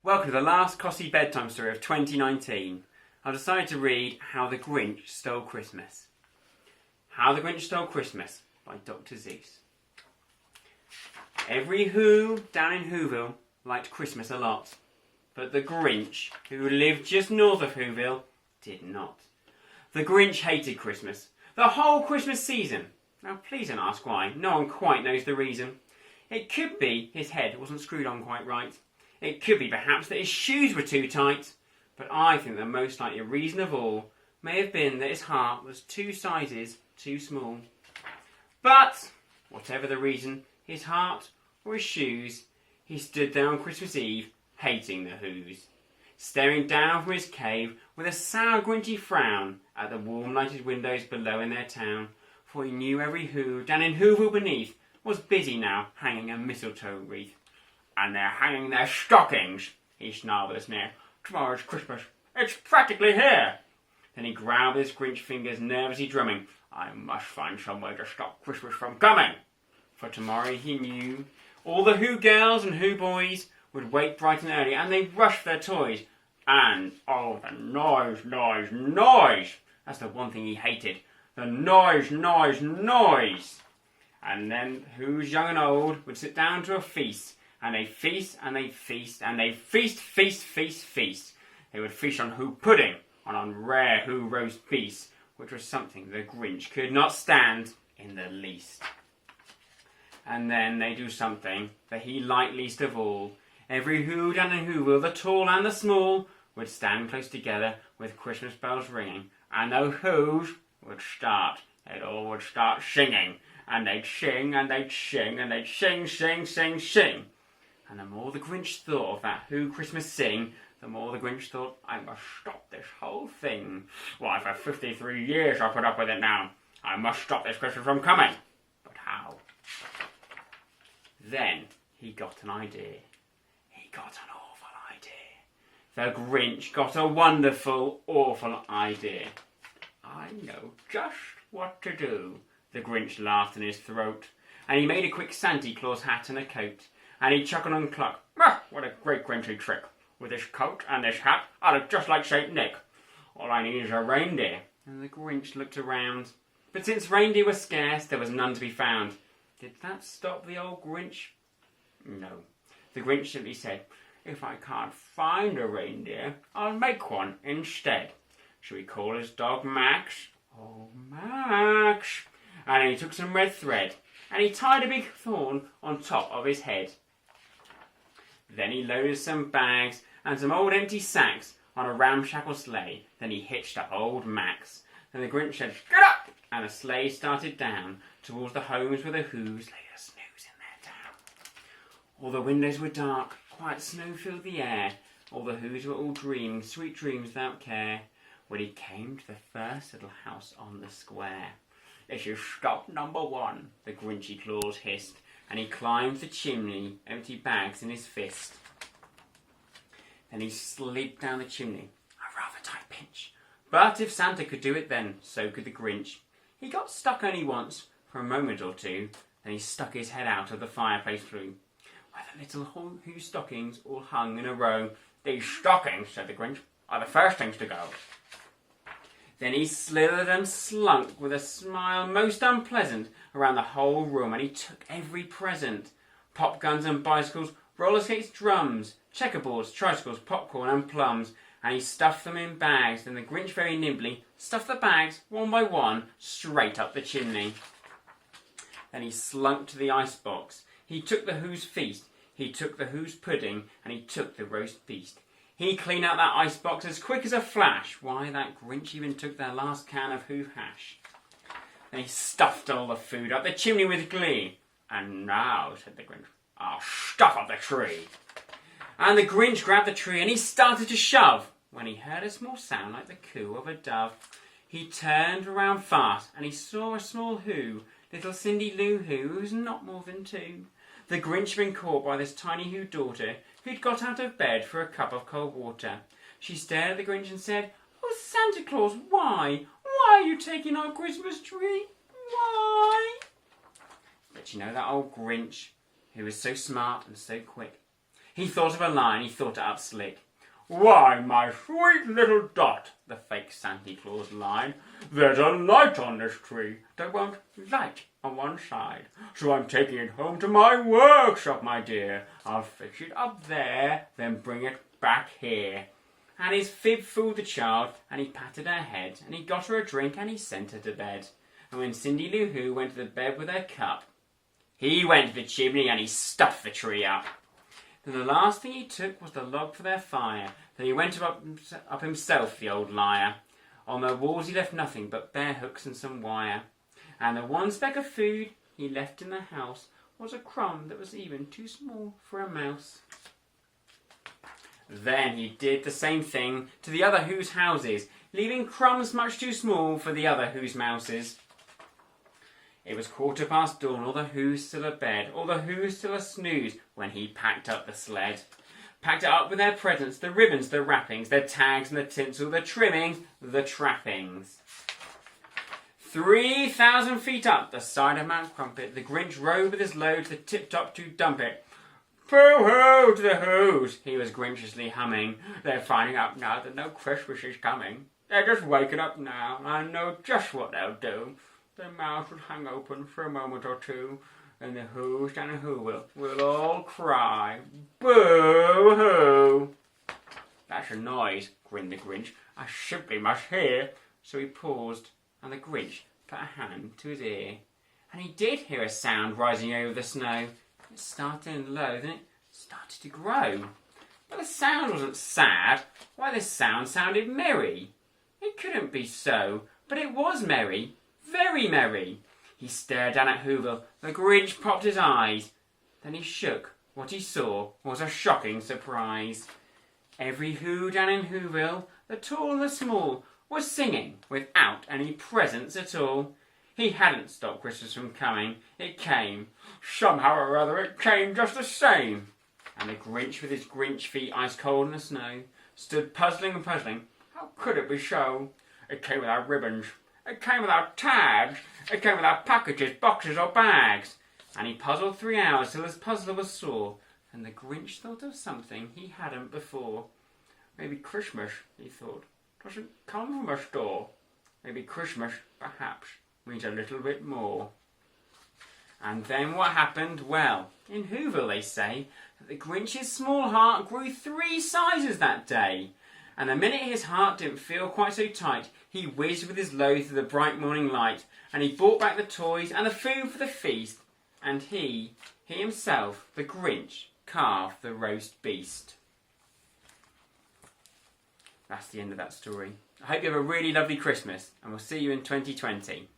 Welcome to the last Costessey bedtime story of 2019. I've decided to read How the Grinch Stole Christmas. How the Grinch Stole Christmas by Dr. Seuss. Every Who down in Whoville liked Christmas a lot, but the Grinch, who lived just north of Whoville, did not. The Grinch hated Christmas, the whole Christmas season. Now please don't ask why, no one quite knows the reason. It could be his head wasn't screwed on quite right. It could be perhaps that his shoes were too tight, but I think the most likely reason of all may have been that his heart was 2 sizes too small. But, whatever the reason, his heart or his shoes, he stood there on Christmas Eve, hating the Whos, staring down from his cave with a sour grinchy frown at the warm lighted windows below in their town, for he knew every Who down in Whoville beneath was busy now hanging a mistletoe wreath. "And they're hanging their stockings," he snarled with a sneer. "Tomorrow's Christmas. It's practically here." Then he growled with his Grinch fingers, nervously drumming. "I must find some way to stop Christmas from coming." For tomorrow, he knew, all the Who girls and Who boys would wake bright and early, and they'd rush for their toys. And, oh, the noise, noise, noise! That's the one thing he hated. The noise, noise, noise! And then Who's young and old would sit down to a feast. And they feast, and they feast, and they feast, feast, feast, feast. They would feast on Who pudding, and on rare Who roast beast, which was something the Grinch could not stand in the least. And then they do something that he liked least of all. Every Who down in Whoville, the tall and the small, would stand close together with Christmas bells ringing, and the Whos would start. They'd all would start singing, and they'd sing, and they'd sing, and they'd sing, sing, sing, sing. And the more the Grinch thought of that Who Christmas sing, the more the Grinch thought, I must stop this whole thing. Why, for 53 years I've put up with it now. I must stop this Christmas from coming. But how? Then he got an idea. He got an awful idea. The Grinch got a wonderful, awful idea. "I know just what to do," the Grinch laughed in his throat. And he made a quick Santa Claus hat and a coat. And he chuckled and clucked. "What a great Grinchy trick. With this coat and this hat, I look just like St. Nick. All I need is a reindeer." And the Grinch looked around. But since reindeer were scarce, there was none to be found. Did that stop the old Grinch? No. The Grinch simply said, "If I can't find a reindeer, I'll make one instead. Shall we call his dog Max?" "Oh, Max." And he took some red thread, and he tied a big thorn on top of his head. Then he loaded some bags and some old empty sacks on a ramshackle sleigh. Then he hitched up old Max. Then the Grinch said, "Get up!" And the sleigh started down towards the homes where the Whos lay a snooze in their town. All the windows were dark, quiet snow filled the air. All the Whos were all dreaming sweet dreams without care. When he came to the first little house on the square. "This is stop number 1, the Grinchy Claus hissed. And he climbed the chimney, empty bags in his fist. Then he slid down the chimney, a rather tight pinch. But if Santa could do it then, so could the Grinch. He got stuck only once, for a moment or two. Then he stuck his head out of the fireplace flue, where the little Who stockings all hung in a row. "These stockings," said the Grinch, "are the first things to go." Then he slithered and slunk with a smile most unpleasant around the whole room, and he took every present. Pop guns and bicycles, roller skates, drums, checkerboards, tricycles, popcorn and plums, and he stuffed them in bags. Then the Grinch very nimbly stuffed the bags, one by one, straight up the chimney. Then he slunk to the icebox. He took the Who's feast, he took the Who's pudding, and he took the roast beast. He cleaned out that icebox as quick as a flash. Why, that Grinch even took their last can of Who hash. Then he stuffed all the food up the chimney with glee. "And now," said the Grinch, "I'll stuff up the tree." And the Grinch grabbed the tree and he started to shove, when he heard a small sound like the coo of a dove. He turned around fast and he saw a small Who, little Cindy Lou Who, who was not more than 2. The Grinch had been caught by this tiny Who daughter, who'd got out of bed for a cup of cold water. She stared at the Grinch and said, "Oh, Santa Claus, why? Why are you taking our Christmas tree? Why?" But you know that old Grinch, who was so smart and so quick, He thought of a line, he thought it up slick. "Why, my sweet little Dot," the fake Santa Claus line, "there's a light on this tree that won't light on one side. So I'm taking it home to my workshop, my dear. I'll fix it up there, then bring it back here." And his fib fooled the child, and he patted her head, and he got her a drink, and he sent her to bed. And when Cindy Lou Who went to the bed with her cup, he went to the chimney and he stuffed the tree up. Then the last thing he took was the log for their fire. Then he went up himself, the old liar. On the walls he left nothing but bare hooks and some wire. And the one speck of food he left in the house was a crumb that was even too small for a mouse. Then he did the same thing to the other Who's houses, leaving crumbs much too small for the other Who's mouses. It was 15:15 dawn, all the Who's still abed, all the Who's still a snooze, when he packed up the sled. Packed it up with their presents, the ribbons, the wrappings, their tags and the tinsel, the trimmings, the trappings. 3,000 feet up the side of Mount Crumpet, the Grinch rode with his load to the tip-top to dump it. "Pooh-hoo to the Who's," he was grinchiously humming. "They're finding out now that no Christmas is coming. They're just waking up now, and I know just what they'll do. Their mouths will hang open for a moment or two, and the Who's and the Who will all cry, boo-hoo." "That's a noise," grinned the Grinch. "I simply must hear." So he paused, and the Grinch put a hand to his ear. And he did hear a sound rising over the snow. It started low, then it started to grow. But the sound wasn't sad. Why, the sound sounded merry. It couldn't be so, but it was merry, very merry. He stared down at Whoville. The Grinch popped his eyes. Then he shook. What he saw was a shocking surprise. Every Who down in Whoville, the tall and the small, was singing without any presents at all. He hadn't stopped Christmas from coming. It came. Somehow or other it came just the same. And the Grinch, with his Grinch feet ice cold in the snow, stood puzzling and puzzling. How could it be so? It came without ribbons. It came without tags. It came without packages, boxes or bags. And he puzzled 3 hours till his puzzler was sore. And the Grinch thought of something he hadn't before. Maybe Christmas, he thought, doesn't come from a store. Maybe Christmas, perhaps, means a little bit more. And then what happened? Well, in Whoville they say that the Grinch's small heart grew 3 sizes that day. And the minute his heart didn't feel quite so tight, he whizzed with his load through the bright morning light, and he brought back the toys and the food for the feast. And he himself, the Grinch, carved the roast beast. That's the end of that story. I hope you have a really lovely Christmas, and we'll see you in 2020.